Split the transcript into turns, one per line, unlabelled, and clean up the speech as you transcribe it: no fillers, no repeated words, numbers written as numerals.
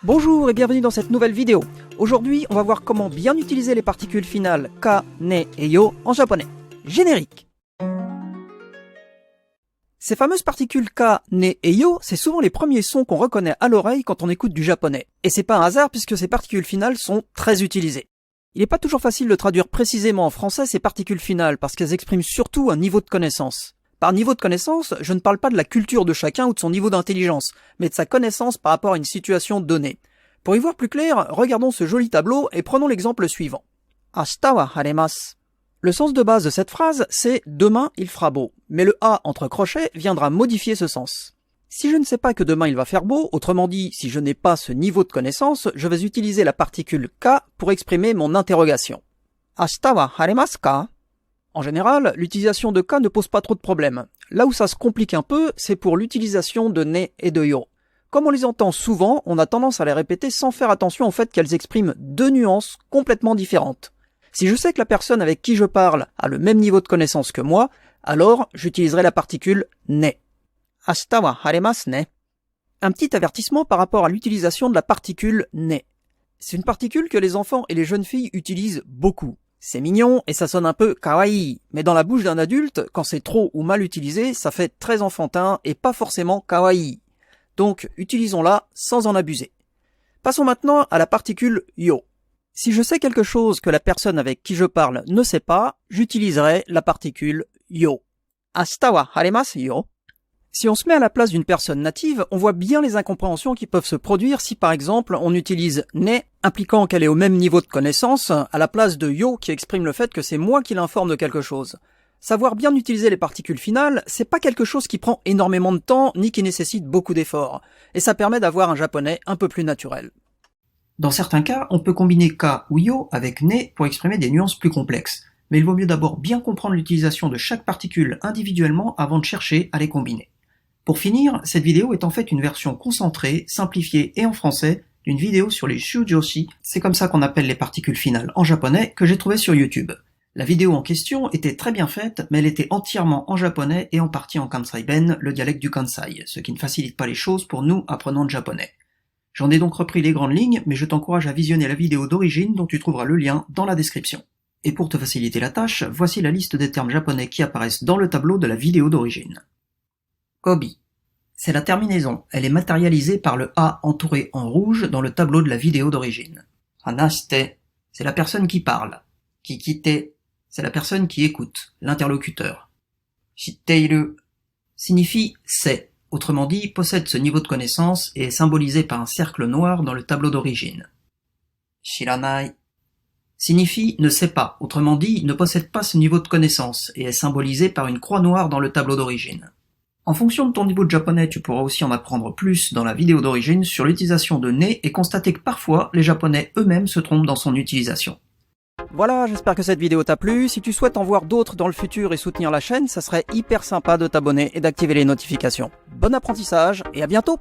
Bonjour et bienvenue dans cette nouvelle vidéo. Aujourd'hui, on va voir comment bien utiliser les particules finales ka, ne et yo en japonais. Générique. Ces fameuses particules ka, ne et yo, c'est souvent les premiers sons qu'on reconnaît à l'oreille quand on écoute du japonais. Et c'est pas un hasard puisque ces particules finales sont très utilisées. Il n'est pas toujours facile de traduire précisément en français ces particules finales parce qu'elles expriment surtout un niveau de connaissance. Par niveau de connaissance, je ne parle pas de la culture de chacun ou de son niveau d'intelligence, mais de sa connaissance par rapport à une situation donnée. Pour y voir plus clair, regardons ce joli tableau et prenons l'exemple suivant. Ashita wa haremasu. Le sens de base de cette phrase, c'est « demain il fera beau », mais le « a » entre crochets viendra modifier ce sens. Si je ne sais pas que demain il va faire beau, autrement dit, si je n'ai pas ce niveau de connaissance, je vais utiliser la particule « ka » pour exprimer mon interrogation. Ashita wa haremasu ka? En général, l'utilisation de ka ne pose pas trop de problèmes. Là où ça se complique un peu, c'est pour l'utilisation de ne et de yo. Comme on les entend souvent, on a tendance à les répéter sans faire attention au fait qu'elles expriment deux nuances complètement différentes. Si je sais que la personne avec qui je parle a le même niveau de connaissance que moi, alors j'utiliserai la particule ne. Ashita wa haremasu ne. Un petit avertissement par rapport à l'utilisation de la particule ne. C'est une particule que les enfants et les jeunes filles utilisent beaucoup. C'est mignon et ça sonne un peu kawaii, mais dans la bouche d'un adulte, quand c'est trop ou mal utilisé, ça fait très enfantin et pas forcément kawaii. Donc, utilisons-la sans en abuser. Passons maintenant à la particule yo. Si je sais quelque chose que la personne avec qui je parle ne sait pas, j'utiliserai la particule yo. Ashita wa haremasu yo. Si on se met à la place d'une personne native, on voit bien les incompréhensions qui peuvent se produire si par exemple on utilise ne, impliquant qu'elle est au même niveau de connaissance, à la place de yo qui exprime le fait que c'est moi qui l'informe de quelque chose. Savoir bien utiliser les particules finales, c'est pas quelque chose qui prend énormément de temps ni qui nécessite beaucoup d'efforts, et ça permet d'avoir un japonais un peu plus naturel. Dans certains cas, on peut combiner ka ou yo avec ne pour exprimer des nuances plus complexes, mais il vaut mieux d'abord bien comprendre l'utilisation de chaque particule individuellement avant de chercher à les combiner. Pour finir, cette vidéo est en fait une version concentrée, simplifiée et en français d'une vidéo sur les shujoshi, c'est comme ça qu'on appelle les particules finales en japonais, que j'ai trouvée sur YouTube. La vidéo en question était très bien faite, mais elle était entièrement en japonais et en partie en Kansai-ben, le dialecte du Kansai, ce qui ne facilite pas les choses pour nous apprenants de japonais. J'en ai donc repris les grandes lignes, mais je t'encourage à visionner la vidéo d'origine dont tu trouveras le lien dans la description. Et pour te faciliter la tâche, voici la liste des termes japonais qui apparaissent dans le tableau de la vidéo d'origine. Kobi. C'est la terminaison, elle est matérialisée par le A entouré en rouge dans le tableau de la vidéo d'origine. Hanashite, c'est la personne qui parle. Kikite, c'est la personne qui écoute, l'interlocuteur. Shitteiru signifie c'est, autrement dit possède ce niveau de connaissance et est symbolisé par un cercle noir dans le tableau d'origine. Shiranai signifie ne sait pas, autrement dit ne possède pas ce niveau de connaissance et est symbolisé par une croix noire dans le tableau d'origine. En fonction de ton niveau de japonais, tu pourras aussi en apprendre plus dans la vidéo d'origine sur l'utilisation de ne et constater que parfois, les japonais eux-mêmes se trompent dans son utilisation. Voilà, j'espère que cette vidéo t'a plu. Si tu souhaites en voir d'autres dans le futur et soutenir la chaîne, ça serait hyper sympa de t'abonner et d'activer les notifications. Bon apprentissage et à bientôt!